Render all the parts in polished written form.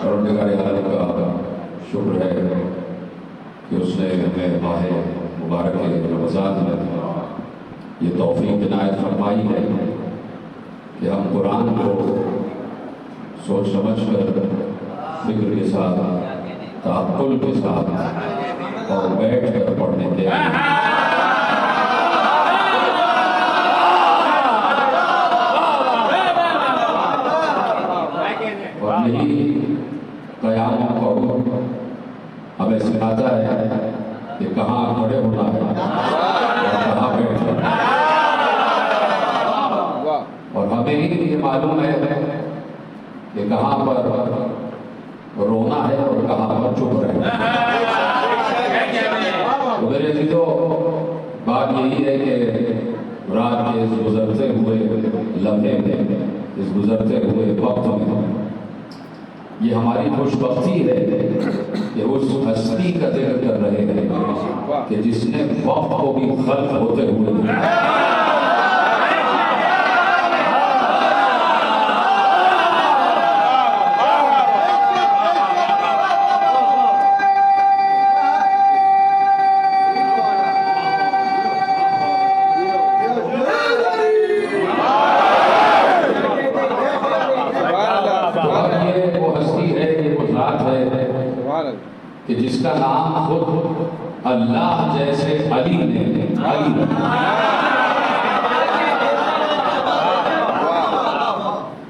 परवरदिगार आलम का शुक्र है कि उसने हमें माह मुबारक रमज़ान में ये तौफीक इनायत फरमाई है कि हम कुरान को सोच समझ कर फिक्र के साथ ताक़ुल के साथ और बैठ कर पढ़ने के और यही क़याम को हमें सिखाता है कि कहाँ खड़े होना है और कहाँ बैठना है। और हमें ही ये मालूम है कि कहाँ पर रोना है और कहाँ पर चुप रहना है। तो मेरे जी तो बात यही है कि रात के इस गुजरते हुए लम्हे में, इस गुजरते हुए वक्त में ये हमारी खुशबख्ती है कि उस हस्ती का जिक्र कर रहे हैं कि जिसने वक्त को भी खल्क होते हुए कि जिसका नाम खुद अल्लाह जैसे अली ने अली।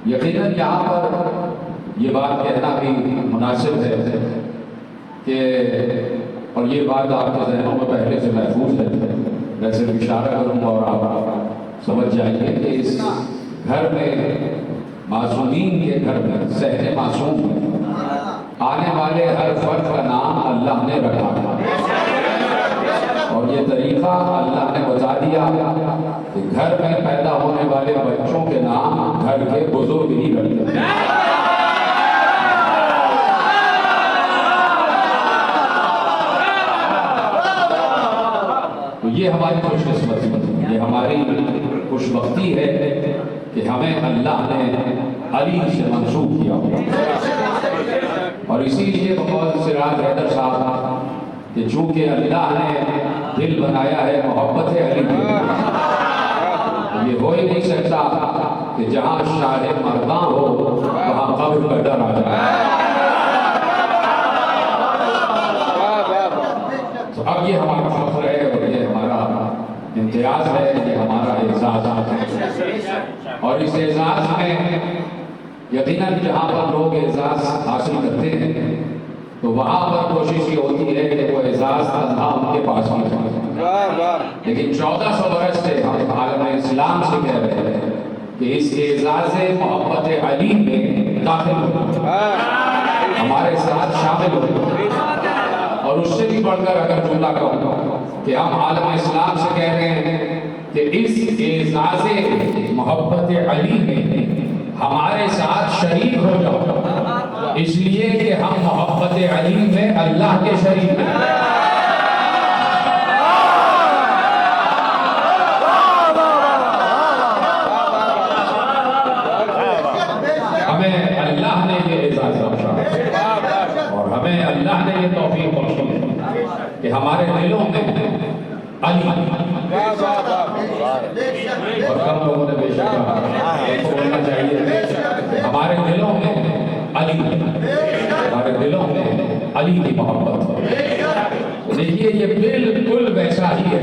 यकीनन यहाँ पर ये बात कहना भी मुनासिब है कि, और ये बात आपके जहनों में पहले से महफूज है, मैं सिर्फ इशारा करूँगा और आप समझ जाएंगे कि इस घर में, मासूमीन के घर में, सहने मासूम आने वाले हर फर्द का नाम अल्लाह ने रखा और ये तरीका अल्लाह ने बता दिया कि घर में पैदा होने वाले बच्चों के नाम घर के बुजुर्ग ही रखते हैं। तो ये हमारी खुशकिस्मती, ये हमारी खुशबख्ती है कि हमें अल्लाह ने अली से मंसूब किया। और इसीलिए बकौल सिराज हैदर साहब कि चूँकि अल्लाह ने दिल बनाया है मोहब्बत अली के, ये हो ही नहीं सकता कि जहाँ शाह मर्दां हो वहाँ कब्र का डर आ जाए। तो अब ये हमारा फख्र है और ये हमारा इम्तियाज है, ये हमारा एजाज है। और इस एजाज में यकीनन जहाँ पर लोग एजाज हासिल करते हैं तो वहाँ पर कोशिश ये होती है कि वो एजाज तन्हा उनके पास ही रहे। लेकिन 1400 बरस से हम आलम इस्लाम से कह रहे हैं कि इस एजाज मोहब्बत अली में दाखिल हो, हमारे साथ शामिल हो। और उससे भी बढ़कर अगर जुमला कहूँ कि हम आलम इस्लाम से कह रहे हैं कि इस एजाज मोहब्बत अली में हमारे साथ शरीक हो जाओ, इसलिए कि हम मोहब्बत अली में अल्लाह के शरीक हैं। हमें अल्लाह ने ये एजाज़ बख्शा और हमें अल्लाह ने ये तौफीक बख्शी कि हमारे दिलों में अली, और कम लोगों ने बेशक बोलना चाहिए, हमारे दिलों में अली, हमारे दिलों में अली की मोहब्बत। देखिए ये बिल्कुल वैसा ही है।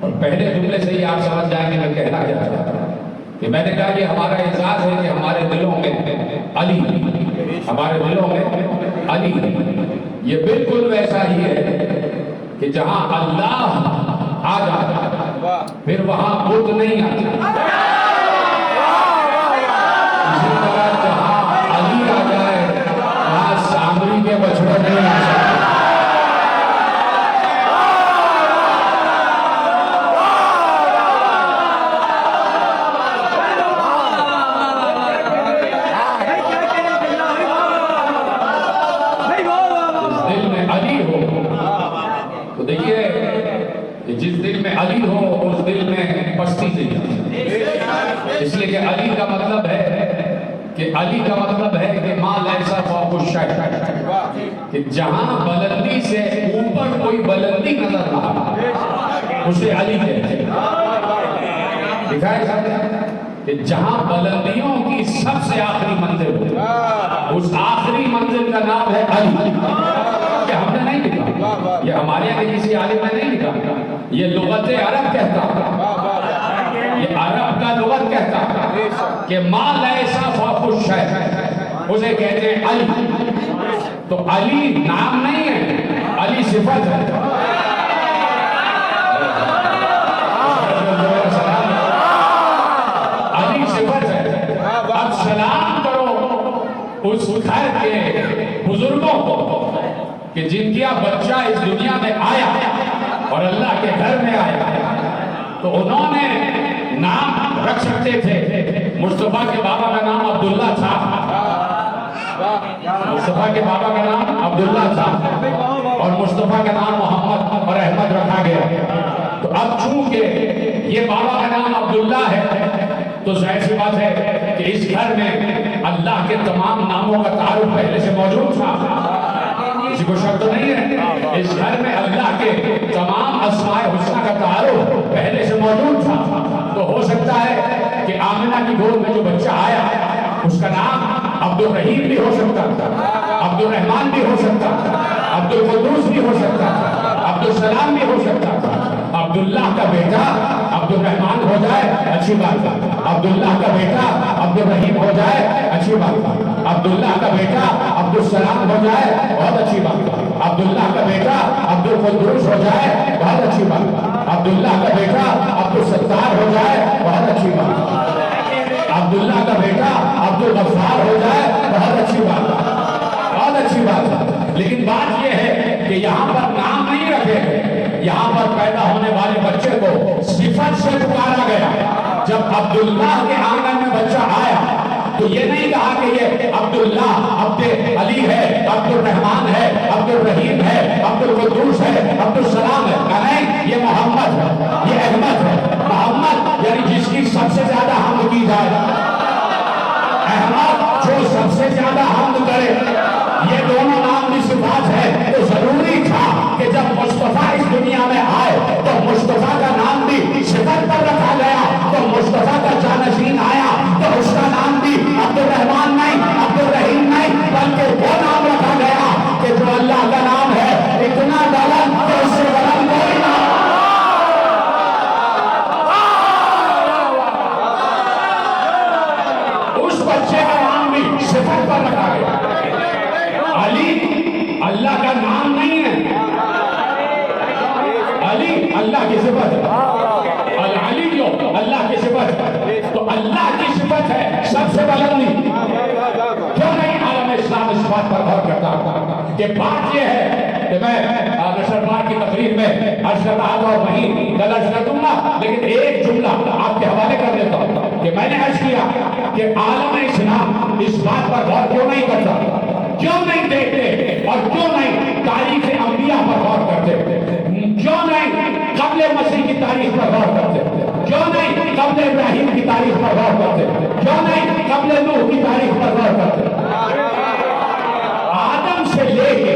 और पहले जुमले से ही आप समझ जाएंगे मैं कहना क्या चाहता हूं कि मैंने कहा कि हमारा एहसास है कि हमारे दिलों में अली, हमारे दिलों में अली, ये बिल्कुल वैसा ही है कि जहां अल्लाह आ जाता फिर वहां बुत नहीं आता। इसी तरह जहां अली आ जाए वहां सामरी के बछड़े नहीं आ सकते। दिल में अली हो तो देखिए जिस दिल में अली हो उस दिल में पस्ती नहीं, इसलिए कि अली का मतलब है कि माल ऐसा कि जहां बुलंदी से ऊपर कोई बुलंदी नजर ना आए उसे अली कहते हैं। दिखाया जाता है कि जहां बुलंदियों की सबसे आखिरी मंजिल हो उस आखिरी मंजिल का नाम है अली। कि हमने नहीं लिखा, ये हमारे यहाँ किसी आलिम ने नहीं लिखा, ये लुगत अरब कहता, ये अरब का लुगत कहता कि माल ऐसा फाकुश है उसे कहते हैं अली। तो अली नाम नहीं है, अली सिफत है। अली सिफत है। अब सलाम करो उस घर के बुजुर्गों को कि जिनका बच्चा इस दुनिया में आया और अल्लाह के घर में आया तो उन्होंने नाम रख सकते थे। मुस्तफा के बाबा का नाम अब्दुल्ला था, मुस्तफा के बाबा का नाम अब्दुल्ला था और मुस्तफा का नाम मोहम्मद और अहमद रखा गया। तो अब चूंकि ये बाबा का नाम अब्दुल्ला है तो जाहिर सी बात है कि इस घर में अल्लाह के तमाम नामों का तारुफ पहले से मौजूद था, किसी को शक तो नहीं है। इस घर में अल्लाह के तमाम अस्माए हुस्ना का तारुफ पहले से मौजूद था। तो हो सकता है कि आमिना की गोद में जो बच्चा आया उसका नाम अब्दुल रहीम भी हो सकता था, अब्दुल रहमान भी हो सकता था, अब्दुल कुद्दूस भी हो सकता था, अब्दुल सलाम भी हो सकता था, अब्दुल अब्दुल्लाह का बेटा अब्दुल रहमान हो जाए, अच्छी बात है। अब्दुल्लाह का बेटा अब्दुल रहीम हो जाए, अच्छी बात है। अब्दुल्लाह का बेटा अब्दुल सलाम हो जाए, बहुत अच्छी बात है। अब्दुल्लाह का बेटा अब्दुल कुद्दूस हो जाए, बहुत अच्छी बात है। अब्दुल्लाह का बेटा अब्दुल सत्तार हो जाए, बहुत अच्छी बात है। अब्दुल्लाह का बेटा अब्दुल गफ्फार हो जाए, बहुत अच्छी बात है, बहुत अच्छी बात है। लेकिन बात यह है कि यहाँ पर नाम नहीं रखे गए, यहाँ पर पैदा होने वाले बच्चे को सिफत से पुकारा गया। जब अब्दुल्लाह के आंगन में बच्चा आया तो ये नहीं कहा कि ये अब्दुल्लाह अब्दुल अली है, अब्दुल रहमान है, अब्दुल रहीम है, अब्दुल कुद्दूस है, अब्दुल सलाम है। नहीं, ये मोहम्मद है, ये अहमद है। मोहम्मद यानी जिसकी सबसे ज्यादा हमद की जाए, अहमद जो सबसे ज्यादा हमद करे। ये दोनों नाम की सिफात है। तो जरूरी था कि जब मुस्तफा इस दुनिया में आए तो मुस्तफा का नाम भी सिफत पर रखा गया। तो मुस्तफा का जानशीन आया तो उसका नाम भी अब्दुल रहमान नहीं, अब्दुल रहीम नहीं, बल्कि वो नाम रखा गया कि जो अल्लाह का नाम है इतना बुलंद कि उससे बुलंद कोई नाम। उस बच्चे का नाम भी सिफत पर रखा गया। अली अल्लाह का नाम नहीं है, अली अल्लाह की सिफत है। अली जो अल्लाह की सिफत है, तो अल्लाह की सिफत है सबसे बुलंदी। क्यों नहीं आलम इस्लाम इस बात पर गौर करता कि बात यह है कि मैं नशरबार की तकरीर में अर्ज कर रहा था और वहीं कल अर्ज कर दूंगा, लेकिन एक जुमला आपके हवाले कर देता हूं कि मैंने अर्ज किया कि आलम इस्लाम इस बात पर गौर क्यों नहीं करता, क्यों नहीं देखते और क्यों नहीं तारीख अंबिया पर गौर करते, क्यों नहीं कब्ल मसीह की तारीख पर गौर करते, क्यों नहीं कब्ल इब्राहिम की तारीख पर गौर करते, क्यों नहीं कब्ल नूह की तारीख पर गौर करते। आदम से लेके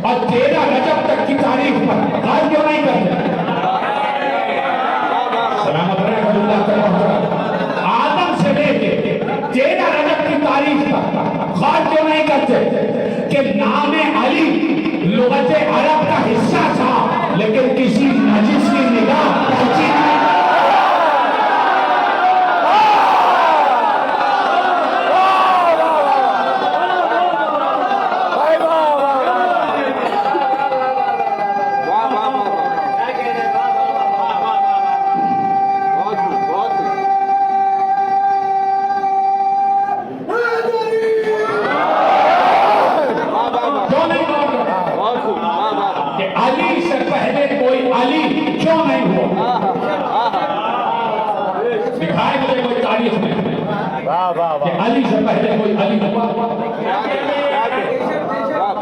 और 13 रजब तक की तारीख पर गौर क्यों नहीं करते। आदम से लेके 13 रजब की तारीख पर गौर क्यों नहीं करते कि नाम अली लुगत अरब का हिस्सा था, लेकिन किसी नजिस की निगाह पहुंची नहीं। अली से पहले कोई अली हुआ?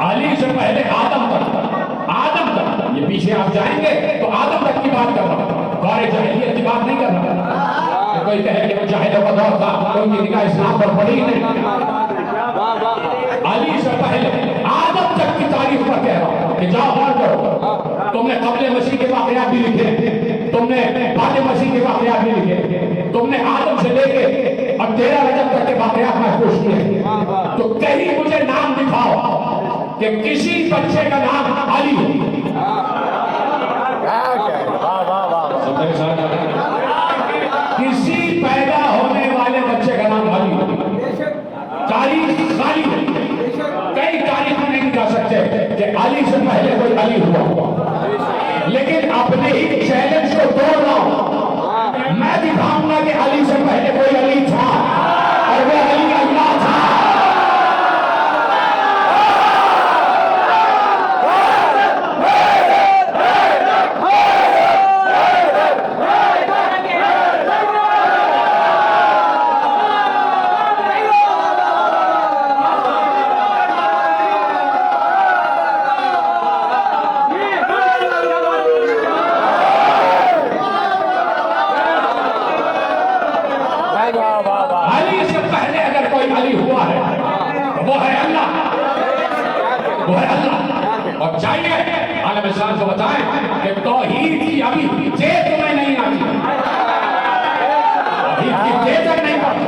अली से पहले आदम तक, आदम तक, ये पीछे आप जाएंगे तो आदम तक की बात कर रहा हूं, गौरे जाहिलियत की बात नहीं कर रहा। कोई कहे कि वो जाहिलों का दौर था, कोई निगाह इस्लाम पर पड़ी नहीं। अली से पहले आदम तक की तारीफ पर कह रहा हूं कि जाओ गौर करो। तुमने कब्ले मसीह के वाकयात भी लिखे, तुमने बाद मसीह के वाकयात भी लिखे, तुमने आदम से लेके और 13 रजब तक के वाकयात महफूज किए। तो कहीं मुझे नाम दिखाओ कि किसी बच्चे का नाम अली हो। किसी पैदा होने वाले बच्चे का नाम अली हो। तारीख खाली है, कई तारीख नहीं दिखा सकते कि अली से पहले कोई अली हुआ। लेकिन अपने ही चैलेंज को तोड़ रहा हूं, मैं दिखाऊंगा कि अली से पहले कोई अली था और वो अली अल्लाह था। और चाहिए आलम इस्लाम को बताएं कि तौहीद की अभी जेब तुम्हें नहीं आती, तौहीद की जेब तक नहीं पड़ती।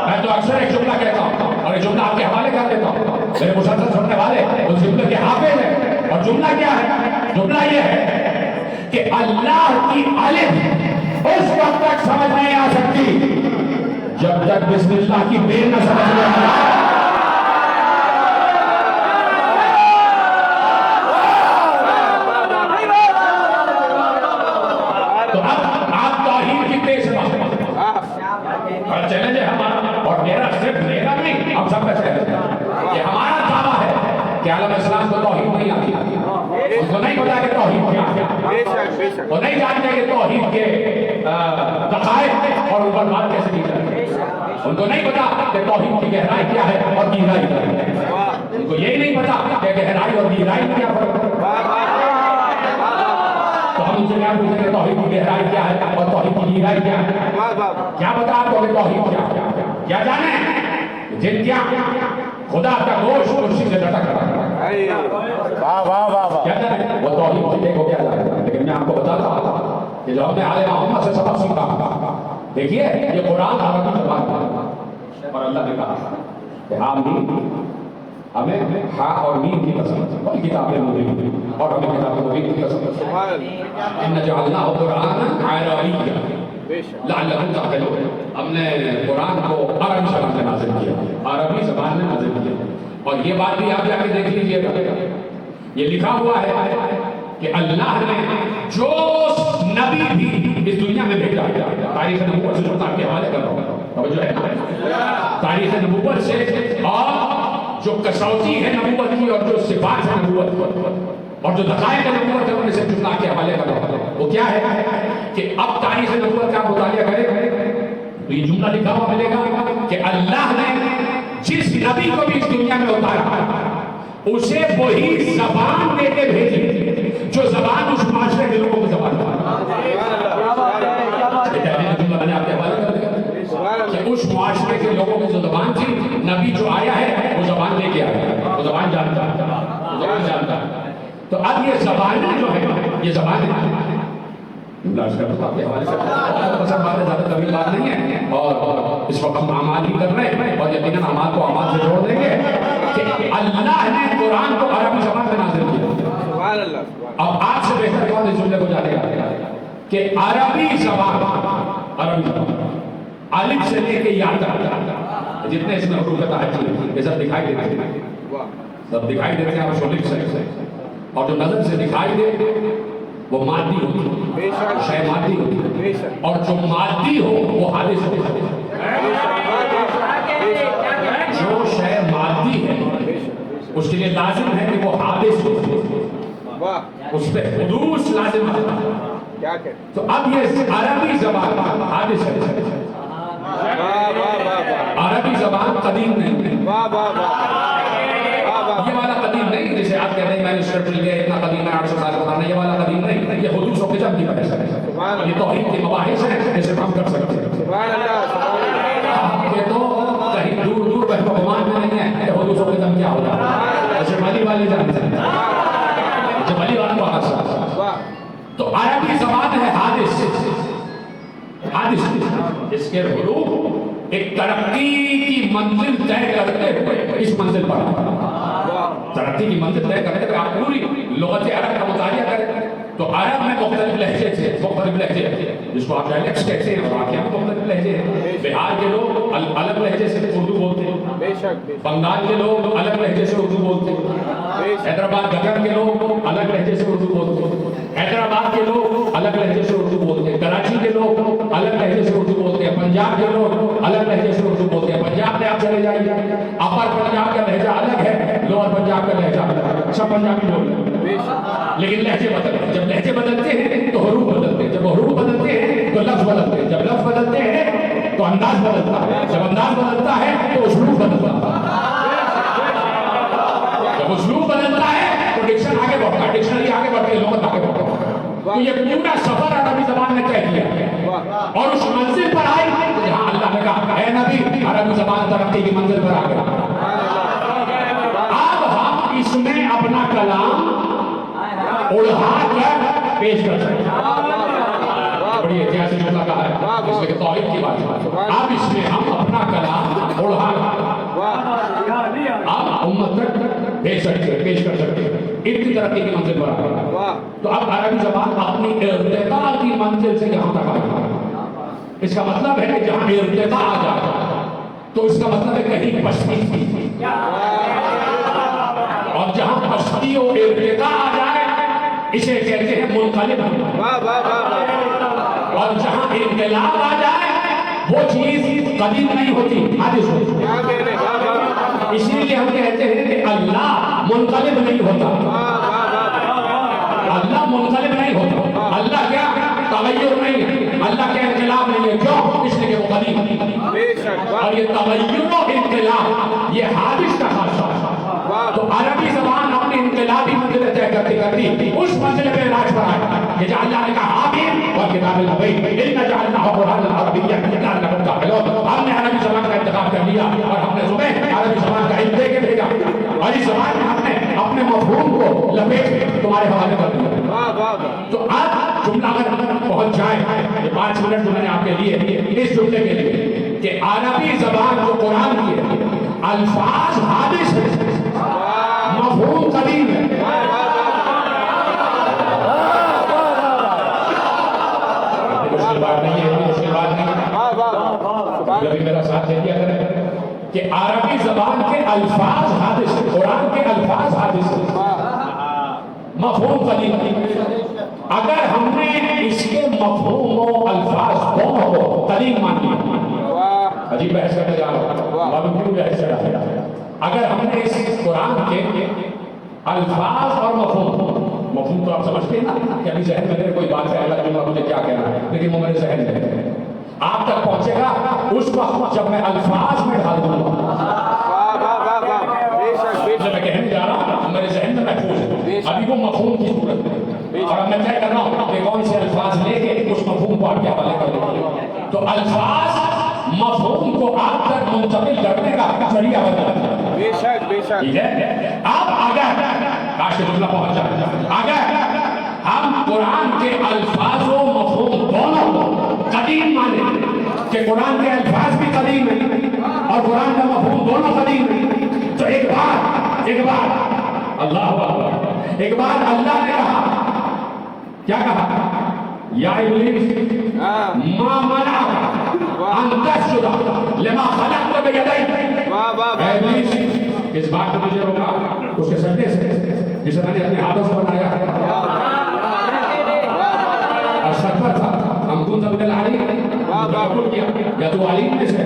मैं तो अक्सर एक जुमला कहता हूं और एक जुमला आपके हवाले कर देता हूं, मेरे मुसलसल सुनने वाले उस जुमले के हाफिज हैं। और जुमला क्या है? जुमला ये है कि तब तक समझ नहीं आ सकती जब तक बिस्मिल्लाह की बेल न समझ में आए। तो अब आप तौहीद की तेज और चैलेंज है हमारा, और मेरा सिर्फ मेरा नहीं, हम सबका चैलेंज है। ये हमारा दावा है कि आलम इस्लाम को तौहीद नहीं आती, उनको नहीं पता कि तौहीद क्या है, वो नहीं जानते कि तौहीद के दक़ाइक़ और ऊपर बात कैसे की जाती है, उनको नहीं पता कि तौहीद की गहराई क्या है और गहराई क्या है, उनको यही नहीं पता कि गहराई और गहराई में क्या फर्क है। तो हम उनसे क्या पूछेंगे तौहीद की गहराई क्या है और तौहीद की गहराई क्या है? क्या बता आपको कि तौहीद क्या जाने? जिन क्या खुदा का गोश्त कुर्सी से लटक रहा है, वाह वाह वाह वाह, क्या जाने वो तौहीद की देखो क्या जाने। लेकिन मैं आपको बताता हूं कि जो हमने आले मोहम्मद से सबक सीखा, देखिए ये कुरान अरबी ज़बान में और अल्लाह ने कहा कि आमीन, हमें हा और मीम की कसम, कोई किताबें मुबीन और हमें किताबें मुबीन की कसम, इन्ना जअलनाहु कुरानन अरबिय्या लअल्लकुम तअक़िलून, हमने कुरान को अरबी ज़बान में नाज़िल किया, अरबी ज़बान में नाज़िल किया। और ये बात भी आप जाके देख लीजिएगा, ये लिखा हुआ है कि अल्लाह ने जो नबी भी इस दुनिया में भेजा, तारीख़ नबूवत से जुड़ता के हवाले कर रहा हूं, जो है तारीख़ नबूवत से, और जो कसौटी है नबूवत की और जो सिफात है नबूवत और जो दक़ाइक़ नबूवत है उन्हें से जुड़ता के हवाले कर रहा हूं। वो क्या है कि अब तारीख़ नबूवत का मुतालिया करें तो ये जुमला लिखा हुआ मिलेगा कि अल्लाह ने जिस नबी को भी इस दुनिया में उतारा उसे वही ज़बान देके भेजी जो ज़बान उस माशरे के लोगों की ज़बान कि उस माशरे के लोगों की जो ज़बान थी, नबी जो आया है वो ज़बान लेके आया, वो ज़बान जानता है। तो अब ये ज़बान जो है, ये ज़बान आपके हवाले से ज़्यादा तवील बात नहीं है, और इस वक्त हम अमाल ही कर रहे हैं और यकीनन अमाल को अमाल से जोड़ देंगे कि अल्लाह ने कुरान को अरबी ज़बान में नाज़िल किया। अब आज से बेहतर कौन इस जुमले को जानेगा कि अरबी ज़बान अलिफ से लेके या तक जितने इसमें हुरूफ है ये सब दिखाई देते हैं, सब दिखाई देते हैं, आप शोलिक से, और जो नजर से दिखाई दे वो मादी होती है, शय मादी होती है, और जो मादी हो वो हादिस होता है। जो शय मादी है उसके लिए लाजिम है कि वो हादिस हो, उस पर हुदूस लाजिम है। तो अब ये अरबी ज़बान हादिस है, अरबी ज़बान कदीम नहीं है, ये वाला कदीम नहीं जैसे आप कहते हैं मैंने स्क्रिप्ट लिया इतना कदीम है 800 साल पुराना, ये वाला कदीम नहीं, ये हुदूस और किताब की बहस है, ये तौहीद के मबाहिस हैं जिसे हम कर सकते हैं। ये तो कहीं दूर दूर बहमान में नहीं है कि हुदूस और किताब क्या होगा, जैसे मली वाले जानते हैं, जब मली वाले को हादसा, तो अरबी ज़बान है हादिस, इसके हुरूफ एक तरक्की की मंजिल तय करते हुए इस मंजिल पर, तरक्की की मंजिल तय करते हुए आप पूरी लुग़त अरब का मुतालिया करें तो अरब में मुख्तलिफ लहजे थे, मुख्तलिफ लहजे जिसको आप डायलेक्ट्स कहते हैं, और में मुख्तलिफ लहजे हैं। बिहार के लोग अलग लहजे से उर्दू बोलते हैं, बंगाल के लोग अलग लहजे से उर्दू बोलते हैं, हैदराबाद दक्कन के लोग अलग लहजे से उर्दू बोलते हैं, हैदराबाद के लोग अलग लहजे से उर्दू बोलते हैं, कराची के लोग अलग लहजे से उर्दू बोलते हैं, पंजाब के लोग अलग लहजे से उर्दू बोलते हैं। पंजाब में आप चले जाइए, अपर पंजाब का लहजा अलग है, लोअर पंजाब का लहजा अलग है, सब पंजाबी लोग लेकिन लहजे बदलते हैं। जब लहजे बदलते हैं तो हुरूफ बदलते हैं, जब हुरूफ बदलते हैं तो लफ्ज़ बदलते हैं, जब लफ्ज़ बदलते हैं तो अंदाज बदलता है, जब अंदाज बदलता है तो उसलूब बदलता है, जब उसलूब बदलता है तो डिक्शन आगे बढ़ता है, डिक्शनरी आगे बढ़ती है, लोग आगे बढ़ते हैं। तो ये पूरा सफर अरबी ज़बान में तय किया और उस मंजिल पर आए जहां अल्लाह ने कहा है नबी अरबी ज़बान तरक्की की मंजिल पर आ गया। अब हम इसमें अपना कलाम उड़ा कर पेश कर सकते हैं, बड़ी ऐतिहासिक जुमला कहा है, इसलिए तौहीद की बात है। अब इसमें हम अपना कलाम उड़ा अब उम्मत तक पेश कर सकते हैं, इतनी तरक्की की मंजिल पर आ गया। तो अब अरबी ज़बान अपनी इर्तिका की मंजिल से यहाँ तक आई, इसका मतलब है कि जहां इर्तिका आ जाए तो इसका मतलब है कहीं पश्ती थी, और जहां पश्ती और इर्तिका आ जाए इसे कहते हैं मुनक़लिब। और जहां इनक़िलाब आ जाए वो चीज कदीम नहीं होती, हादिस होती। इसीलिए हम कहते हैं कि अल्लाह मुनक़लिब नहीं होता, अल्लाह मुनक़लिब नहीं होता। अल्लाह क्या तग़य्युर नहीं है, अल्लाह क्या इनक़िलाब नहीं है। क्यों? इसलिए वो कदीम। और ये तग़य्युर और इनक़िलाब ये हादिस का खासा। तो अरबी ज़बान अपनी इनक़िलाबी मंजिल तय करती करती उस मंजिल पे राज पर आया कि जहाँ अल्लाह ने कहा आमीन और किताब इन्ना जअलनाहु कुरआनन अरबिय्यन लअल्लकुम ताक़िलून। हमने अरबी ज़बान का इंतखाब कर लिया और हमने सुबह अरबी ज़बान का इल्म देके भेजा, और इस ज़बान में हमने अपने मफ़हूम को लपेट के तुम्हारे हवाले कर दिया। तो आज जुमला अगर पहुंच जाए, 5 मिनट जो मैंने आपके लिए इस जुमले के लिए कि अरबी ज़बान जो कुरान की है, अल्फाज हादिस है, मफ़हूम कदीम है। मुश्किल बात नहीं है, मुश्किल बात नहीं है, कभी मेरा साथ दे दिया करें कि अरबी ज़बान के अल्फाज हादिस है, कुरान के अल्फाज हादिस है, मफ़हूम कदीम। अगर हमने इसके मफ़हूम और अल्फाज दोनों को कदीम मान लिया, अजीब बहस करने जा रहा हूं, मालूम क्यों बहस कर रहा है। अगर हमने इस कुरान के अल्फाज और मफ़हूम तो आप समझते हैं ना कि अभी जहन में मेरे कोई बात है, अल्लाह जुम्मा मुझे क्या कहना है, लेकिन वो मेरे जहन में है, आप तक पहुंचेगा उस वक्त जब मैं अल्फाज में डाल दूंगा। मैं कहने जा रहा हूँ मेरे जहन में महफूज है, अभी वो मफ़हूम की सूरत है, और अब मैं तय कर रहा हूँ कि कौन से अल्फाज लेके उस मफ़हूम को आपके हवाले कर देंगे। तो अल्फाज मफ़हूम को आप तक मुंतकिल करने का जरिया बन जाता है। बेशक बेशक, ठीक है। अब अगर काश जुमला पहुंच जाए, अगर हम कुरान के अल्फाजों मफ़हूम दोनों को कदीम माने कि कुरान के अल्फाज भी कदीम है और कुरान का मफ़हूम दोनों कदीम है, तो एक बार अल्लाह अकबर, एक बार अल्लाह ने कहा, क्या कहा? या इब्लीस मा मनाका अन तस्जुदा लिमा खलक़तु बियदैक। इब्लीस, किस बात ने मुझे रोका? उसके सजदे से जिसे मैंने अपने हाथों से बनाया है। अस्तग़फर था, हम कुंतु मिनल आलीम, या तो आलीम में से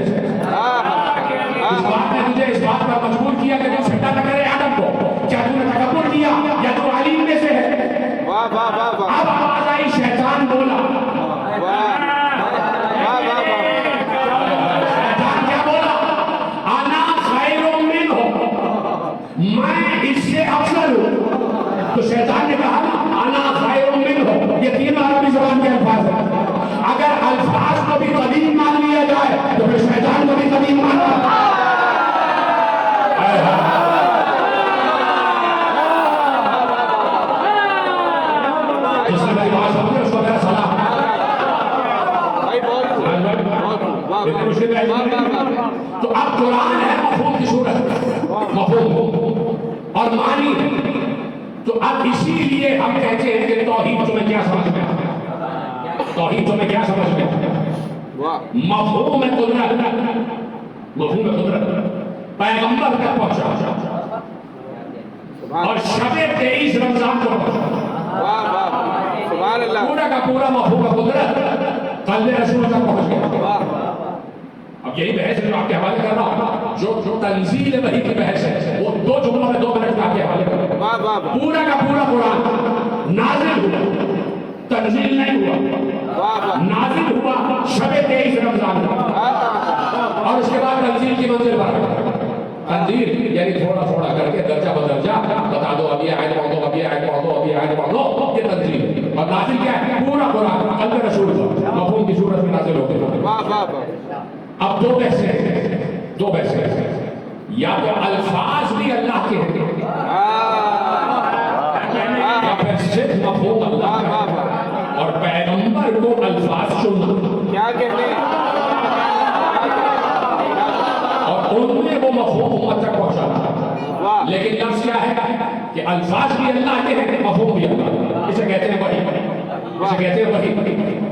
इस बात ने मुझे इस बात पर मजबूर किया कि तू सजदा न करे आदम को। क्या तूने तकब्बुर किया या तू आलीम में से है? अब आवाज आई, शैतान बोला। शैतान क्या बोला? अना खैरुम मिन्हु, मैं इससे अफजल हूं। तो शैतान ने कहा अना खैरुम मिन्हु, ये तीनों अरबी ज़बान के अल्फाज हैं। अगर अल्फाज को भी कदीम मान लिया जाए तो फिर शैतान को भी कदीम माना। जिसने मेरी बात समझे उसको मेरा सलाम। तो अब कुरान है मफ़हूम की सूरत, मफ़हूम और मानी। तो अब इसीलिए हम कहते हैं कि तौहीद तुम्हें क्या समझ में आता है? तौहीद तुम्हें क्या समझ में आता है? मफ़हूम है कुदरत, मफ़हूम है कुदरत पैगंबर तक पहुंचा और शबे 23 रमजान को पहुंचा। पूरा का पूरा मफ़हूम है कुदरत क़ल्बे रसूल तक पहुंच गया। अब यही बहस है जो आपके हवाले कर रहा हूं, जो तंज़ील वही की बहस है, वो 2 जुमलों में 2 मिनट आपके हवाले कर रहा हूं। पूरा का पूरा कुरान नाज़िल हुआ, तंज़ील नहीं हुआ। नाज़िल हुआ शबे 23 रमजान और उसके बाद तंज़ील की मंजिल पर। तंज़ील यानी थोड़ा थोड़ा करके दर्जा बदर्जा बता दो, अब ये आयत पढ़ दो, अब ये आयत पढ़ दो, अब ये आयत पढ़ दो, ये तंज़ील। और नाज़िल क्या है? पूरा कुरान क़ल्बे रसूल पर मफ़हूम की सूरत में नाज़िल होते हैं। अब 2 बहसें हैं, या तो अल्फाज भी अल्लाह के हैं या फिर सिर्फ मफ़हूम अल्लाह का, और पैगंबर को अल्फाज चुनना क्या कहते हैं, और उनमें वो मफ़हूम उम्मत तक पहुंचाना। लेकिन लफ्ज़ क्या है कि अल्फाज भी अल्लाह के हैं, मफ़हूम भी अल्लाह। इसे कहते हैं वही, इसे कहते हैं वही।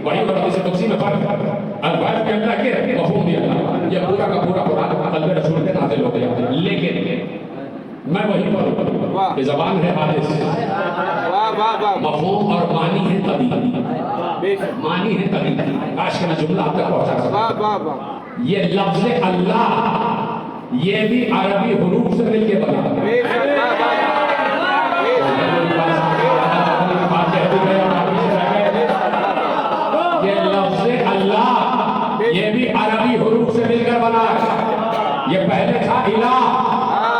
वही और इसे कुदसी में फर्क है। अल्फाज के अंदर के मफहूम दिया था। ये पूरा का पूरा कुरान कल्बे रसूल के नाज़िल हो गया। लेकिन मैं वही पर कि ज़बान है हादिस, मफहूम और मानी है कभी, मानी है कभी। काश के मैं जुमला आप तक पहुंचा सकता। ये लफ्ज़ अल्लाह ये भी अरबी हुरूफ से मिलके बना। ये लफ्ज़ अल्लाह ये भी अरबी हुरूफ से मिलकर बना। ये पहले था इलाह,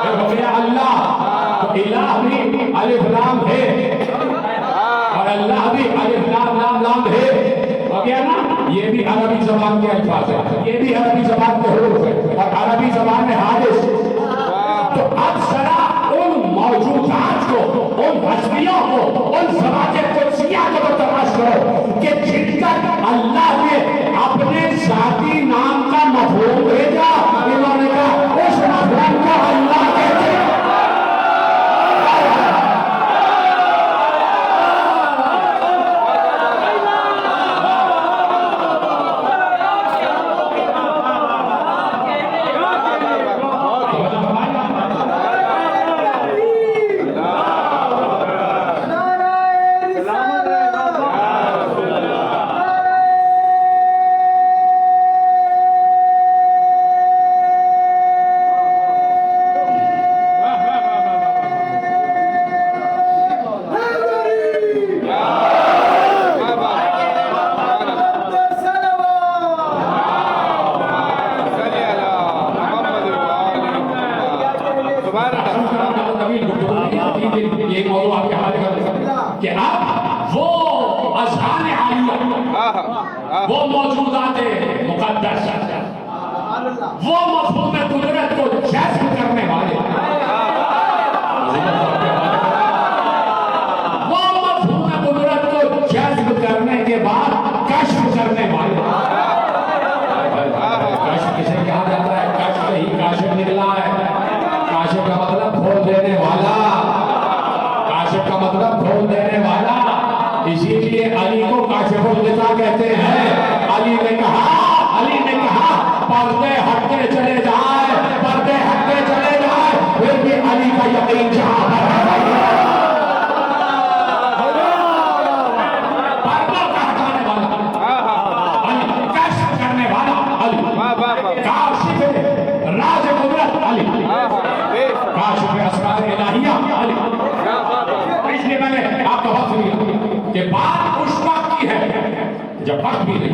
ये हो गया अल्लाह। तो इलाह भी अलिफ लाम है और अल्लाह भी अलिफ लाम लाम लाम है, हो गया ना। ये भी अरबी ज़बान के अल्फाज है, ये भी अरबी ज़बान के हुरूफ है और अरबी ज़बान में हादिस। तो अब जरा उन मौजूदात को, उन हस्तियों को, उन समाजे कुर्सियां को तलाश करो कि जिनका अल्लाह ने अपने जाती नाम का मफहूम भेजा। इन्होंने कहा उस मफहूम को अल्लाह कहते हैं। ये मौजूद आपके हवाले कर कि अब वो अज़हान आलिया, वो मौजूदात मुक़द्दस, वो मफ़हूम कुदरत को जज़्ब करने वाले, वो मफ़हूम कुदरत को जज़्ब करने के बाद कश्फ करने वाले। कश्फ किसे कहा जाता है? कश्फ ही काशिफ निकला है। काशिफ का मतलब खोल देने वाला, काशिफ का मतलब खोल देने वाला। इसीलिए अली को काशिफुल ग़िता कहते हैं। अली ने कहा पर्दे हटते चले जाए, पर्दे हटते चले जाए, फिर भी अली का यकीन जहां पर है, पर्दों का हटाने वाला अली, कश्फ करने वाला अली, काशिफ राज कुदरत अली, काशिफ असरार इलाहिया अली। इसलिए मैंने आपका वक्त लिया कि बात उस वक्त की है जब वक्त भी नहीं।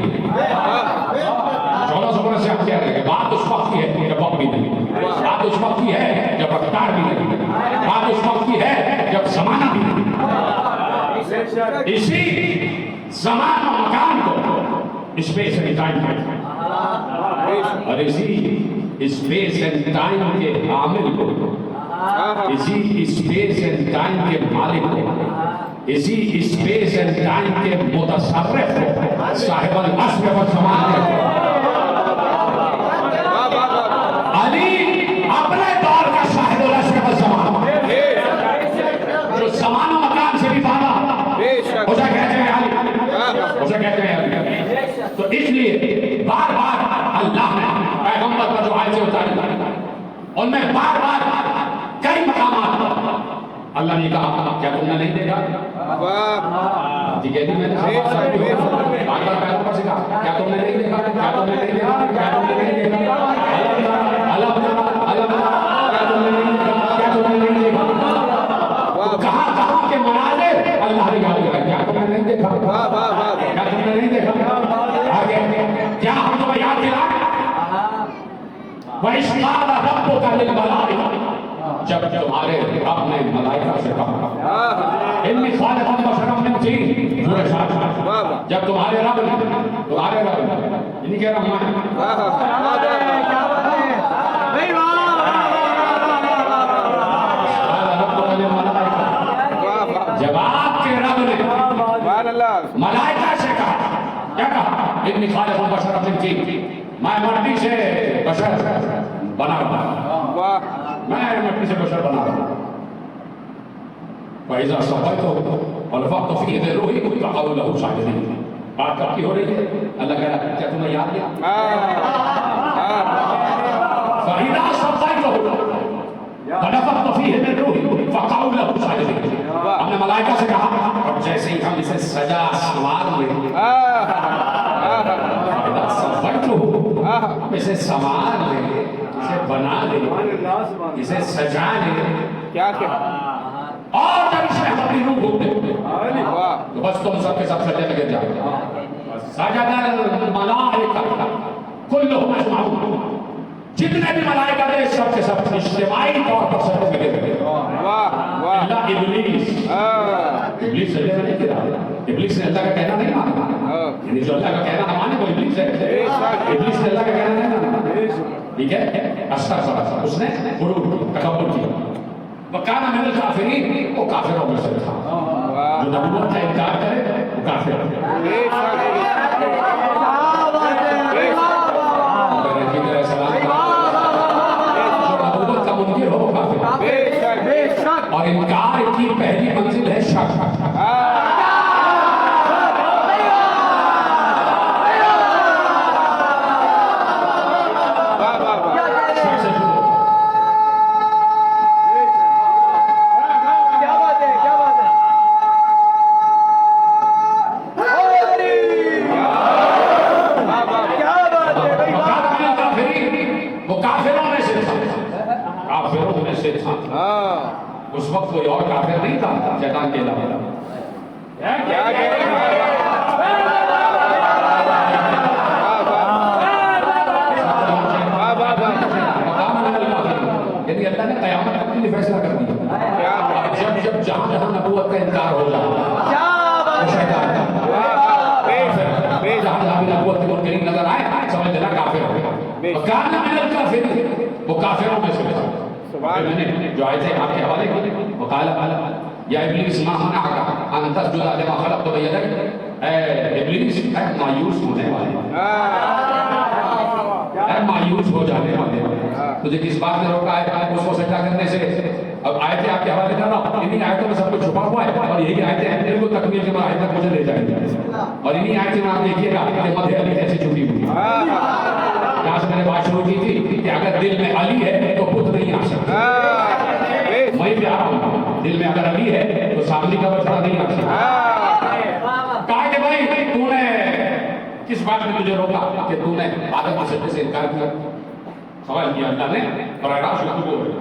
1400 बरस से आप कह रहे हैं बात उस वक्त की है जब वक्त भी नहीं, बात उस वक्त की है जब रफ्तार भी नहीं, बात उस वक्त की है जब जमाना भी नहीं। इसी ज़मान और मकान को स्पेस एंड टाइम कहते हैं और इसी स्पेस एंड टाइम के आमिल को, इसी स्पेस एंड टाइम के मालिक को, इसी स्पेस एंड टाइम के मुतसर्रिफ को साहिबुल अस्र व ज़मान कहते हैं। अली अपने दौर का साहिबुल अस्र व ज़मान, जो ज़मान और मकान से भी बाला, उसे कहते हैं अली, उसे कहते हैं अली। तो इसलिए बार बार अल्लाह ने पैगंबर पर जो आयतें उतारी उनमें बार बार कई मकामात अल्लाह ने कहा क्या तुमने नहीं देखा? जी कहती मैंने बार बार पैगंबर से कहा क्या तुमने नहीं देखा? क्या तुमने नहीं देखा? क्या तुमने नहीं देखा? अल्लाह क्या तुमने नहीं देखा? क्या तुमने नहीं देखा? कहाँ कहाँ के मनाज़िर अल्लाह ने याद किया, क्या तुमने नहीं देखा? क्या तुमने नहीं देखा? आगे क्या हम तुम्हें याद दिलाएं? वह इस्माल रब्बो का लिल मलाइका, जब तुम्हारे रब ने मलाइका से कहा इन्नी खालिकुम बशरम मिन तीन, जब तुम्हारे रब ने इन्हीं के रहमान जब आपके रब ने मलाइका से कहा, क्या कहा? इन्नी खालिकुम बशरम मिन तीन, मैं मट्टी से बशर बना रहा हूं, मैं मट्टी से बशर बना रहा हूं। फैज़ा सफ़ैतु और वक्त फी ज़िर्रिही क़ौलहु साजिदीन, बात कब की हो रही है? अल्लाह कह रहा क्या तुम्हें याद नहीं? फरीदा सब्बाई को बनफत फीह मिन रूही फक़ाउ लहु साजिदीन। हमने मलाइका से कहा और जैसे ही हम इसे सजा संवार लेंगे, हम इसे संवार लेंगे, इसे बना लेंगे, इसे सजा लेंगे, क्या क्या और जब इसमें हम अपनी रूह घूमते तो बस तुम सबके सब सजने लगे जाओ। सजदल मलाइका कुल्लुहुम अजमाऊन, जितने भी मलाइका थे सबके सब इज्तिमाई तौर पर सजने लगे। अल्लाह इब्लीस इब्लीस सजदे में नहीं गिरा। इब्लीस ने अल्लाह का कहना नहीं माना, यानी जो अल्लाह का कहना ना माने वो इब्लीस है। इब्लीस ने अल्लाह का कहना नहीं माना, ठीक है, अस्तगफर, उसने गुरूर तकब्बुर किया। वकाना मिनल काफिरीन, वो काफिरों में से था। जो नबूवत का इनकार करे वो काफिर है। और इनकार की पहली मंजिल है शक। उस वक्त कोई और काफिर नहीं था शैतान के अलावा। यदि अल्लाह ने क़यामत तक के लिए फैसला कर दिया, जब जब जहां जहां नबूवत का इनकार हो जाए शैतान जहां जहां भी नबूवत के मुनकरीन नजर आए समझ लेना काफिर हो गया। काना मिनल काफिरीन, वो काफिरों में से था। मैंने जो आयतें आपके हवाले की, वकाल या इब्लीस मा मनाअका अन तस्जुदा लिमा खलक़तु बियदैक, ए इब्लीस मायूस होने वाले, मायूस हो जाने वाले, तुझे किस बात ने रोका है उसको सजदा करने से? अब आयतें आपके हवाले कर रहा हूं, इन्हीं आयतों में सब कुछ छुपा हुआ है और यही आयतें हैं बिल्कुल तकमील के बाद तक मुझे ले जाएंगे। और इन्हीं आयतें में आप देखिएगा कि मध्य अली कैसे छुपी हुई है। यहाँ से मैंने बात शुरू की थी कि अगर दिल में अली है तो पुत्र नहीं आ सकता। मैं भी आ रहा हूँ, दिल में अगर अली है तो सामने का बछड़ा नहीं आ सकता। कहा कि भाई तूने किस बात में तुझे रोका कि तूने आदम के सजदे से इनकार किया? सवाल किया अल्लाह ने और आकाश में बोल रहे,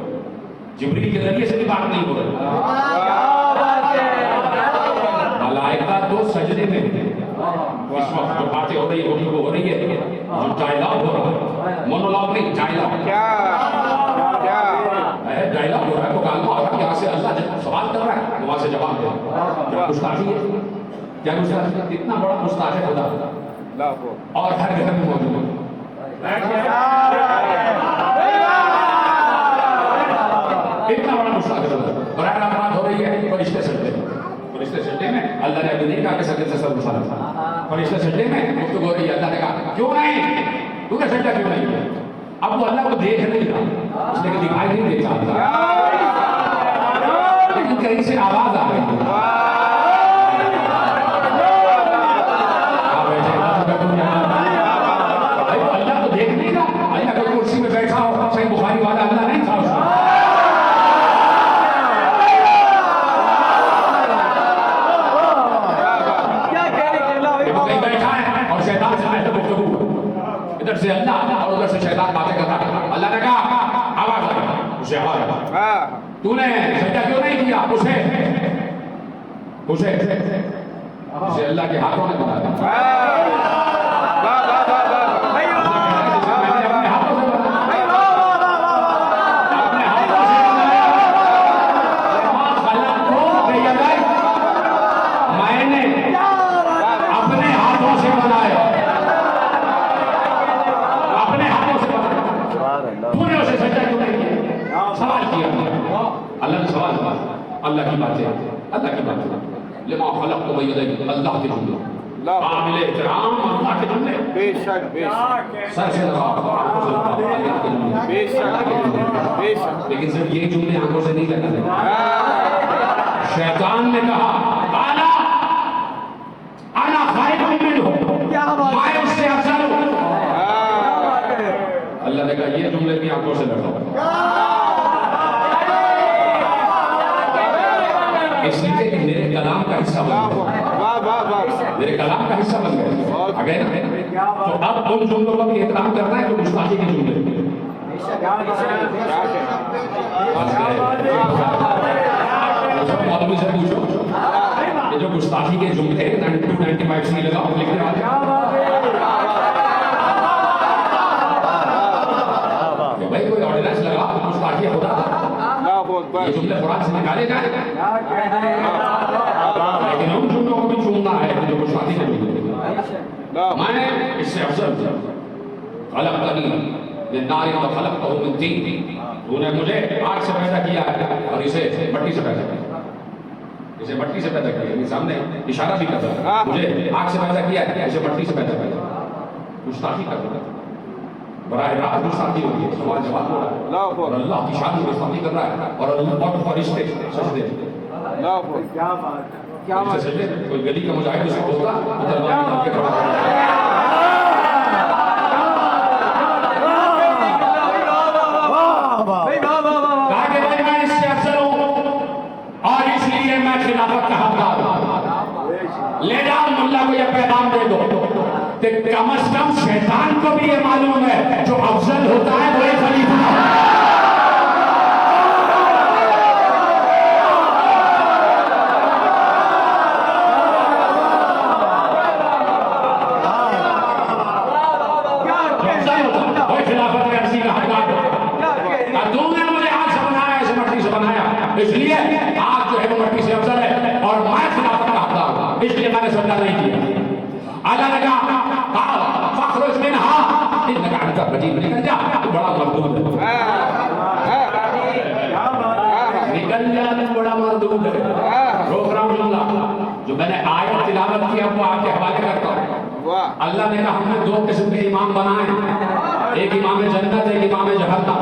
जिब्रील के जरिए से भी बात नहीं हो रही। मलाइका तो सजदे में इस वक्त जो बातें हो रही है वो हो रही है, जो डायलॉग हो रहा है, मोनोलॉग नहीं डायलॉग। क्या डायलॉग हो रहा है, मुकालमा हो रहा है। यहाँ से अल्लाह सवाल कर रहा है, वहां से जवाब दे रहा है। गुस्ताखी है, क्या गुस्ताखी? इतना बड़ा गुस्ताख है खुदा और हर घर में मौजूद है। इतना बड़ा गुस्ताख है खुदा। बराबर बात हो रही है फरिश्ते सजदे में। अल्लाह ने अभी नहीं कहा कि सजदे से सब उठा था, फरिश्ते सजदे में गुफ्तगू हो रही है। अल्लाह ने कहा क्यों नहीं, तूने सजदा क्यों नहीं किया? अब वो अल्लाह को देख नहीं रहा, उसने दिखाई नहीं देता, लेकिन कहीं से आवाज आ रही है। अल्लाह को देख नहीं रहा, अल्लाह को कुर्सी में बैठा हो, सही बुखारी वाला अल्लाह नहीं था उसमें। इधर से अल्लाह और उधर से शैतान बातें कर रहा है। अल्लाह ने कहा आवाज आ, उसे आवाज आ, तूने सजदा क्यों नहीं किया? उसे अल्लाह के हाथों ने बनाया। अल्लाह की बात है, अल्लाह की बात है। लिमा खलक़तु बियदैक, अल्लाह के जुमले, काबिल एहतराम अल्लाह के जुमले, बेशक सर से लगा बेशक। लेकिन सिर्फ यही जुमले आंखों से नहीं लगते। शैतान ने कहा आना खाइरुम मिन्हु, वाह वाह वाह, मेरे कलाम का हिस्सा बन गए आ गए ना। तो अब उन जुमलों का भी एहतराम करना है जो गुस्ताखी के जुमले। मौलवी से पूछो ये जो गुस्ताखी के जुमले 92-95 से लगाओ लिखने वाले भाई कोई ऑर्डिनेंस लगा गुस्ताखी होता ये जुमले कुरान से निकाले जाए, लेकिन उन जुमलों को भी चुनना है जो गुस्ताखी के जुमले। मैंने इससे अफजल तूने मुझे आग से पैदा किया है और इसे मट्टी से पैदा किया, इसे मट्टी से पैदा किया। ये सामने इशारा भी करता है, मुझे आग से पैदा किया है, इसे मट्टी से पैदा किया। गुस्ताखी कर रहा है, बराह रास्त गुस्ताखी होती है, सवाल जवाब हो रहा है और अल्लाह की शान में गुस्ताखी कर रहा है और अल्लाह और फरिश्ते सजदे। क्या बात, क्या बात। कोई गली का मुजाहिद उसे बोलता मुसलमान के खड़ा खिलाफत का हकदार। ले जाओ मुल्ला को यह पैगाम दे दो कि कम से कम शैतान को भी ये मालूम है जो अफजल होता है वही खलीफा। वही खिलाफत का अर्जी का हकदार। तुमने मुझे आग से बनाया, इसे मट्टी से बनाया, इसलिए आग जो है वो मट्टी से अफजल है और मैं खिलाफत का हकदार हूं, इसलिए मैंने सजदा नहीं किया। अल्लाह ने कहा फखरुज मिनहा इन्नका अंता रजीम, निकल जा तू बड़ा मरदूद है, निकल जा तू बड़ा मरदूद है। रोक रहा हूं जुमला जो मैंने आयत तिलावत किया वो आपके हवाले करता हूं। अल्लाह ने कहा हमने दो किस्म के इमाम बनाए, एक इमाम जन्नत, एक इमाम जहन्नम।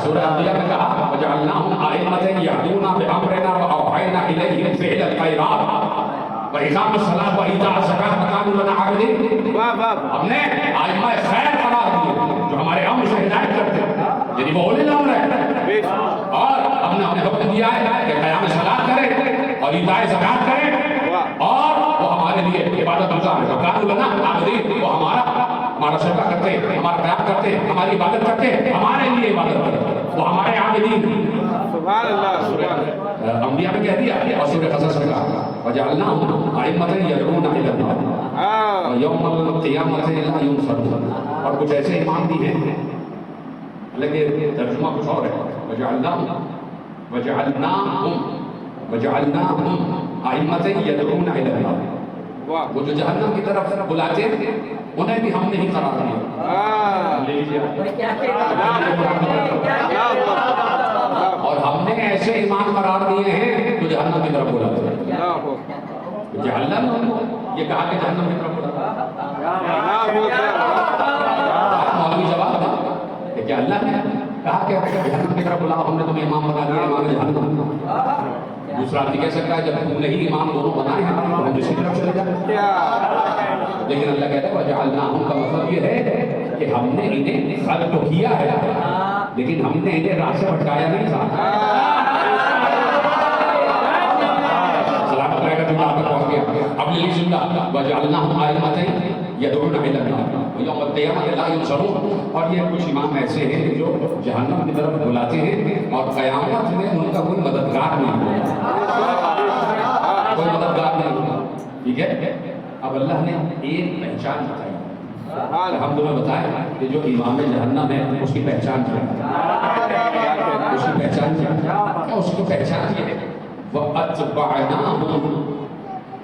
सूरह अंबिया में कहा वजअलनाहुम आइम्मतन यहदूना बिअम्रिना व औहयना इलैहिम फ़िअल खैरात व इक़ामस सलात व ईताअ ज़कात व कानू लना आबिदीन। हमने आइम्मा खैर करार दिए जो हमारे अम्र से हिदायत करते हैं, यानी वो उलिल अम्र है। और हमने उन्हें हुक्म दिया है कि क़याम सलात करें और ईताअ ज़कात करें और वो हमारे लिए इबादत गुज़ार है। कानू लना आबिदीन, वो हमारा सजदा करते हैं, हमारा क़याम करते हैं, हमारी इबादत करते हैं, हमारे लिए इबादत करते हैं, वो हमारे आबिदीन। सुभान अल्लाह। सूरह अंबिया में कह दिया और सूरह क़सस में कहा वजअलनाहुम अइम्मतन यदऊना इलल्लाह व यौमल क़ियामति ला युनसरून। और कुछ ऐसे इमाम भी हैं, लेकिन तर्जुमा कुछ और है। वजअलनाहुम अइम्मतन यदऊना इलल्लाह, वो जो जहन्नम की तरफ बुलाते थे उन्हें भी हमने ही करार दिया। ले लीजिए और हमने ऐसे ईमान करार दिए हैं जो जहन्नम की तरफ बुलाते हैं। जहन्नम ये कहा कि जहन्नम की तरफ बुलाते, मौलवी जवाब था क्या अल्लाह ने कहा कि जहन्नम की तरफ बुलाओ, हमने तुम्हें इमाम बना दिया, इमाम जहन्नम। दूसरा आदमी कह सकता है जब तुमने ही इमाम दोनों बनाए हैं तो हम दूसरी तरफ चले जाए। लेकिन अल्लाह कहता है वजअलनाहुम का मतलब ये है कि हमने इन्हें खल्क़ तो किया है लेकिन हमने इन्हें राह से भटकाया नहीं था। सलामत रहेगा जुमला आप तक पहुंच गया। अब ले लीजिए जुमला वजअलनाहुम अइम्मतन यदऊना इलल्लाह व यौमल क़ियामति ला युनसरून। और ये कुछ इमाम ऐसे हैं जो जहन्नम की तरफ बुलाते हैं और क़यामत में उनका कोई मददगार नहीं होगा, कोई मददगार नहीं होगा। ठीक है। अब अल्लाह ने एक पहचान बताई, हम तुम्हें बताएं कि जो इमाम जहन्नम है उसकी पहचान क्या है। उसकी पहचान क्या है? उसकी पहचान ये है वअत्बअनाहुम,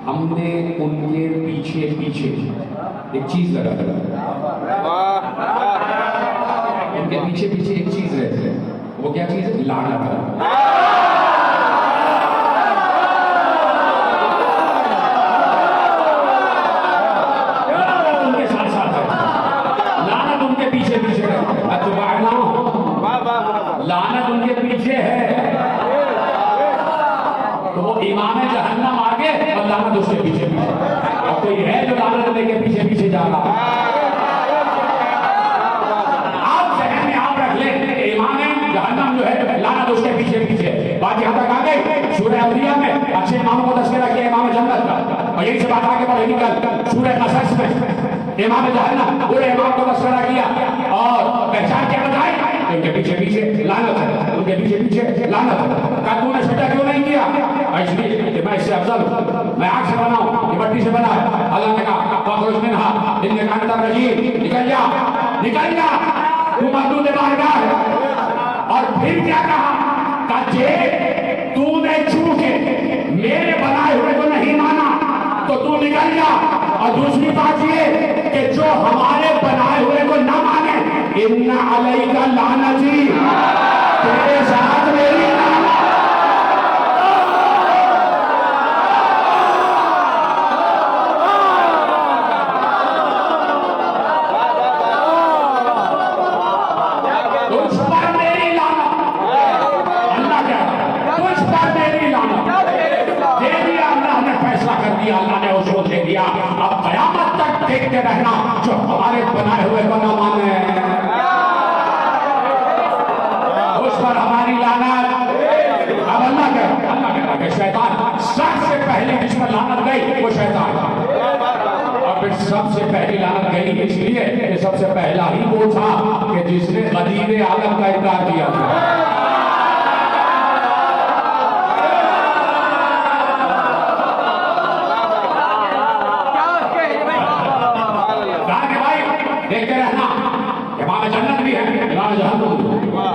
हमने उनके पीछे पीछे एक चीज लगा दिया। उनके पीछे पीछे एक चीज रहती है, वो क्या चीज है? लानत। उनके साथ साथ है लानत, उनके पीछे पीछे लानत उनके पीछे है। तो वो इमाम जहन्नम आगे और लानत उसके पीछे पीछे। और कोई है जो लानत लेके पीछे पीछे जा रहा है। आप जहन में आप रख ले इमाम जहन्नम जो है लानत उसके पीछे पीछे। बात यहां तक आ गई। सूरह अंबिया में अच्छे इमामों को तस्करा किया इमाम जन्नत का, और यही से बात आगे बढ़ेगी कल सूरह कसस में इमाम जहन्नम पूरे इमाम को तस्करा किया और पहचान क्या बताई, उनके पीछे पीछे लानत है, उनके पीछे पीछे लानत है। का तूने सजा क्यों नहीं किया? इसलिए कि मैं इससे अफजल, मैं आग से बना हूं, ये मट्टी से बना है। अल्लाह ने कहा फखरुज मिनहा इन्नका अंतर रजीम, निकल जा तू मखलूक बारगाह है। और फिर क्या कहा जे तूने झूठे मेरे बनाए हुए को नहीं माना तो तू निकल जा। और दूसरी बात ये कि जो हमारे बनाए हुए को ना माने इन्ना अलैका लानती, तेरे साथ मेरी अल्लाह ने उसको दे दिया। अब कयामत तक देखते रहना जो हमारे बनाए हुए को न माने, उस पर हमारी लानत। अब अल्लाह कहता है शैतान सबसे पहले जिस पर लानत गई वो शैतान, और फिर सबसे पहली लानत गई इसलिए कि सबसे पहला ही वो था कि जिसने गदीर आलम का इनकार किया था। देखते रहना इमाम जन्नत भी है, इमाम जहन्नम भी है,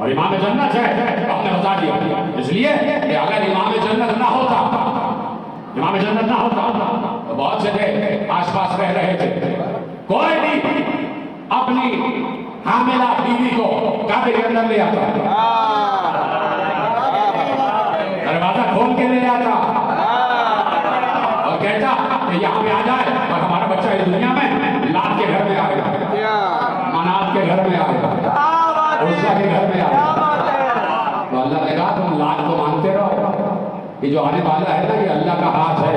और इमाम जन्नत है हमने बता दिया। इसलिए कि अगर इमाम जन्नत ना होता तो बहुत से थे आसपास रह रहे थे, कोई भी अपनी हामिला बीवी को काबे के अंदर ले आता, दरवाजा खोल के ले आता और कहता कि यहाँ पे आ जाए और हमारा बच्चा इस दुनिया में लाद के घर में आएगा, मनात के घर में आएगा, उर्सा के घर में आएगा। तो अल्लाह ने कहा तुम लाद को मानते रहो, ये जो आने वाला है ना ये अल्लाह का हाथ है।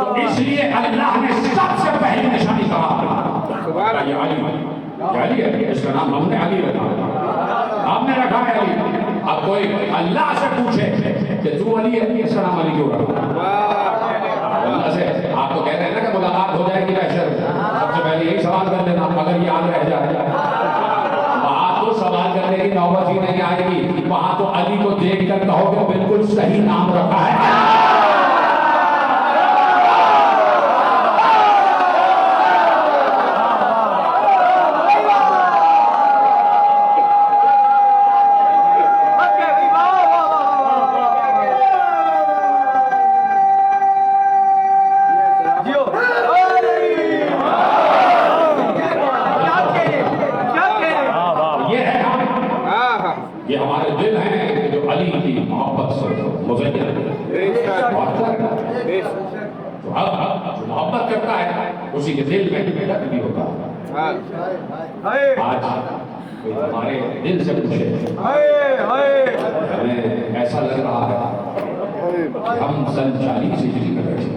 तो इसलिए अल्लाह ने सबसे पहली निशानी कहा ये अली है, इसका नाम हमने अली रखा, आपने रखा है अली। अब कोई अल्लाह से पूछे कि तू अली है, इसका नाम अली क्यों रखा? अल्लाह से आप तो कह रहे हैं ना कि मुलाकात हो जाएगी महशर, सबसे पहले यही सवाल कर लेना अगर याद रह जाए। वहां तो सवाल करने की नौबत ही नहीं आएगी, वहां तो अली को देख कर कहोगे बिल्कुल सही नाम रखा है। ये हमारे दिल हैं जो अली की मोहब्बत से मुज़य्यन है। तो अब जो मोहब्बत करता है उसी के दिल में दर्द भी होता है। आज कोई हमारे दिल से पूछे हमें ऐसा लग रहा है कि हम सन 40 हिजरी में बैठे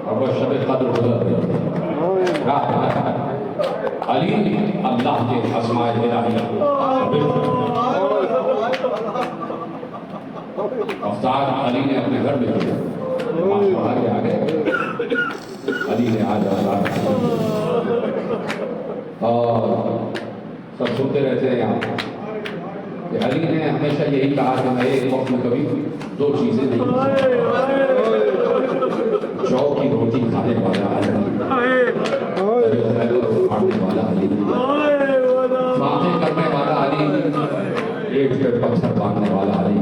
और वो शब कद्र गुजर गई। अली अल्लाह के अस्माए इलाही अफ्तार अली ने अपने घर में किया, आगे आगे अली ने आज और सब सुनते रहते हैं यहाँ कि अली ने हमेशा यही कहा कि मैं एक वक्त में कभी दो चीजें नहीं, जौ की रोटी खाने वाला अली, खाने वाला अली, बातें करने वाला अली, एक पे पत्थर बांधने वाला अली,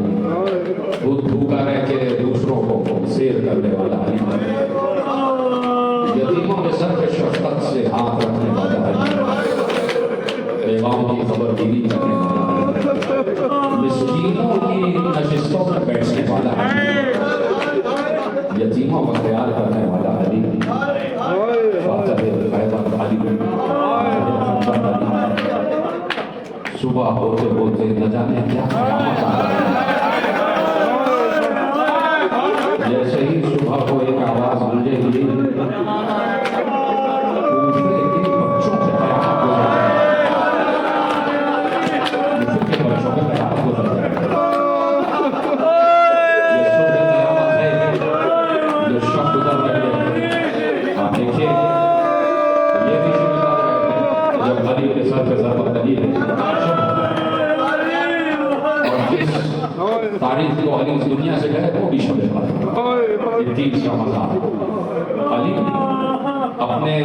भूखा रह के दूसरों को शेर करने वाला अली, यतीमों के सर पे शफकत से हाथ रखने वाला अली, बेवाओं की खबरगिरी करने वाला अली, मिस्कीनों की नशिस्तों पर बैठने वाला अली, यतीमों का ख्याल करने वाला अली, सुबह होते होते न जाने क्या जैसे ही सुबह को एक आवाज गूंजेगी, पूछे कि अली के सर पे ज़रबत लगी है। और जिस तारीख को अली इस दुनिया से गए वो भी शब कदर। ये तीन का मजा। अली अपने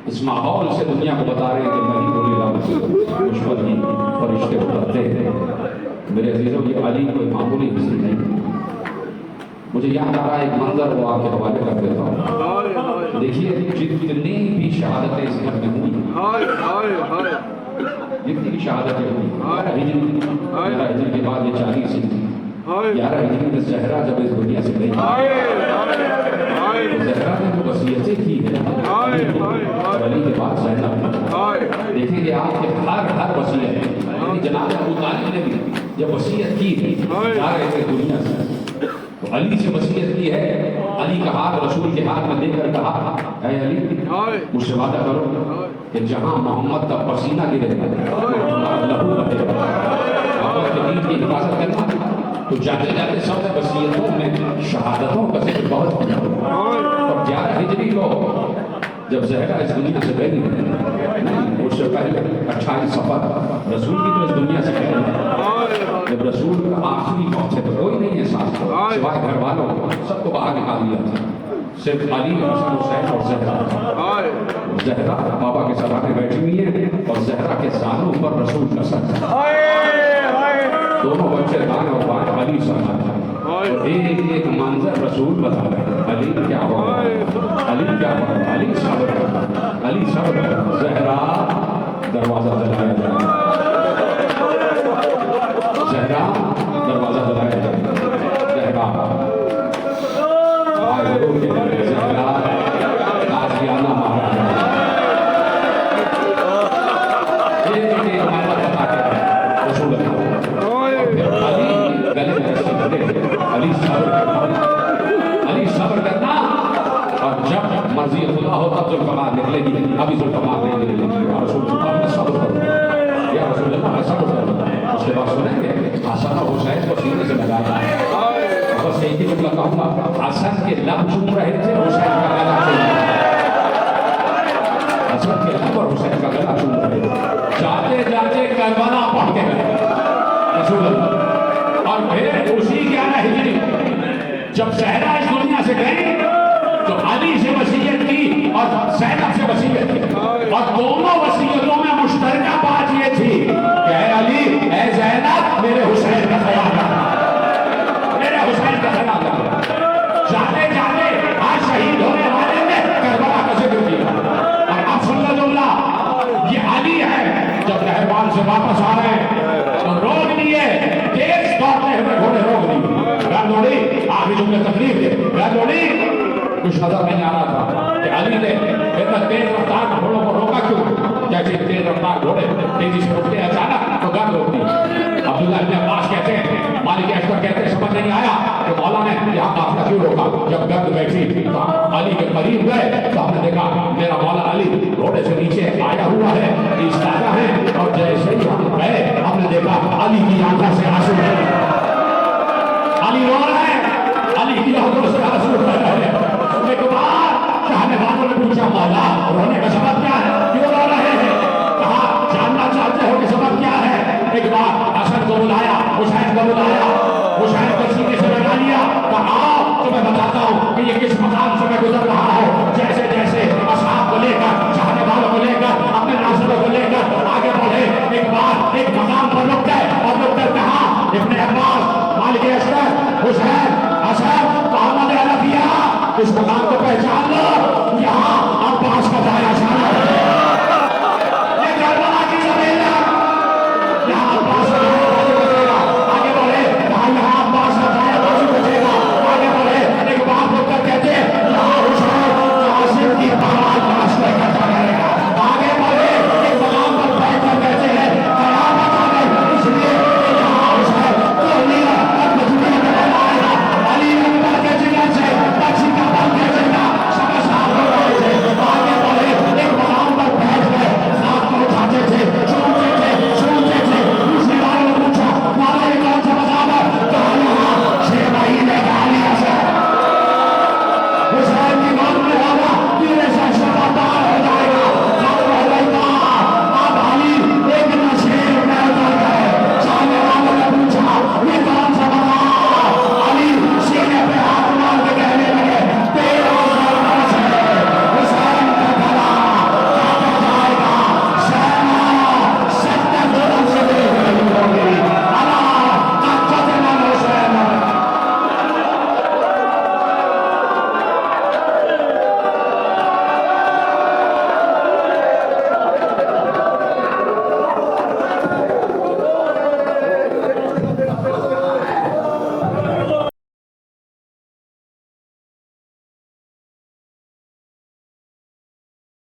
इस माहौल से दुनिया को बता रहे हैं कि मैं ही बोली मुझ पर ही फरिश्ते उतरते हैं। मेरे अजीजों, ये अली कोई मामूली हस्ती नहीं। मुझे याद आ रहा है एक मंजर, वो आपके हवाले कर देता हूँ। देखिए, जितनी भी शहादतें इस घर में हुई, जितनी भी शहादतें हुई, 11 हिजरी के बाद ये 40 ही थी। 11 हिजरी में ज़हरा जब इस दुनिया से गई, तो ज़हरा ने जो वसीयतें की है अली के बाद ज़ैनब, देखेंगे आपके हर वसीयत, जनाब अबू तालिब ने भी जब वसीयत की थी जा रहे थे दुनिया से, तो अली से वसीयत की है। अली का हाथ रसूल के हाथ में देकर कहा, ऐ अली मुझसे वादा करो कि जहां मोहम्मद का पसीना गिरेगा लहू बहेगा, मोहम्मद के दीन की हिफाजत करना। तो जाते जाते सब वसीयतों में शहादतों का जिक्र बहुत होगा। और 11 हिजरी को जब ज़हरा इस दुनिया से गई, नहीं उससे पहले 28 सफर रसूल की तो इस दुनिया से गए। जब रसूल का आखिरी पहुंचे तो कोई नहीं है साथ, सिवाय घर वालों सबको बाहर निकाल दिया था। सिर्फ अली, हसन, हुसैन और ज़हरा। ज़हरा बाबा के सराहने बैठी हुई है और ज़हरा के सालों पर रसूल का सर, दोनों बच्चे दाएं और बाएं अली सर। और एक मंजर रसूल बता रहे, अली क्या हुआ, अली क्या हुआ, अली सब्र करना, अली सब्र करना। ज़हरा दरवाजा जलाया जाए, ज़हरा दरवाजा जलाया जाए, ज़हरा ज़हरा ताज़ियाना मारा जाए। रसूल अली गले में रस्सी बंधे, अली सब्र करना। और जब मर्जी खुदा हो तब जुल्फ़कार निकलेगी, अभी जुल्फ़कार नहीं निकलेगी। या रसूल मैं सब्र करूँगा, या रसूल मैं सब्र करूँगा। उसके बाद सुनेंगे हसन और हुसैन को सीने से लगाया। बस एक ही जुमला कहूँगा, हसन के लब चूम रहे थे, हुसैन का गला चूम रहे थे। हसन के लब और हुसैन का गला चूम रहे थे। जाते जाते करबला पहुँच गए रसूल। और फिर उसी 11 हिजरी जब ज़हरा इस दुनिया से गई तो अली से वसीयत की और ज़ैनब से वसीयत की, और दोनों वसीयतों में मुश्तरका बात ये थी कि ऐ अली, ऐ ज़ैनब, मेरे हुसैन का ख्याल रखना, मेरे हुसैन का ख्याल रखना। जाते जाते आज शहीद होने वाले ने करबला का जिक्र किया। और अब सुन्नतुल्लाह ये अली है। जब रहमान से वापस आ रहे तो रोक लिए, तेज दौड़ते हुए घोड़े रोक दिए। गर्दोड़ी आखिरी जुमले तकलीफ दे, गर्दोड़ी कुछ नजर नहीं आ रहा था कि अली ने इतना तेज रफ्तार घोड़ों को रोका क्यों। जैसे तेज रफ्तार घोड़े तेजी से उठते अचानक तो गर्द होती है। अब्दुल्लाह इब्न अब्बास कहते हैं, मालिक अशरफ कहते हैं, समझ नहीं आया कि मौला ने यहाँ काफिला क्यों रोका। जब गर्द बैठी तो अली के करीब गए तो हमने देखा मेरा मौला अली घोड़े से नीचे आया हुआ है, इस्तादा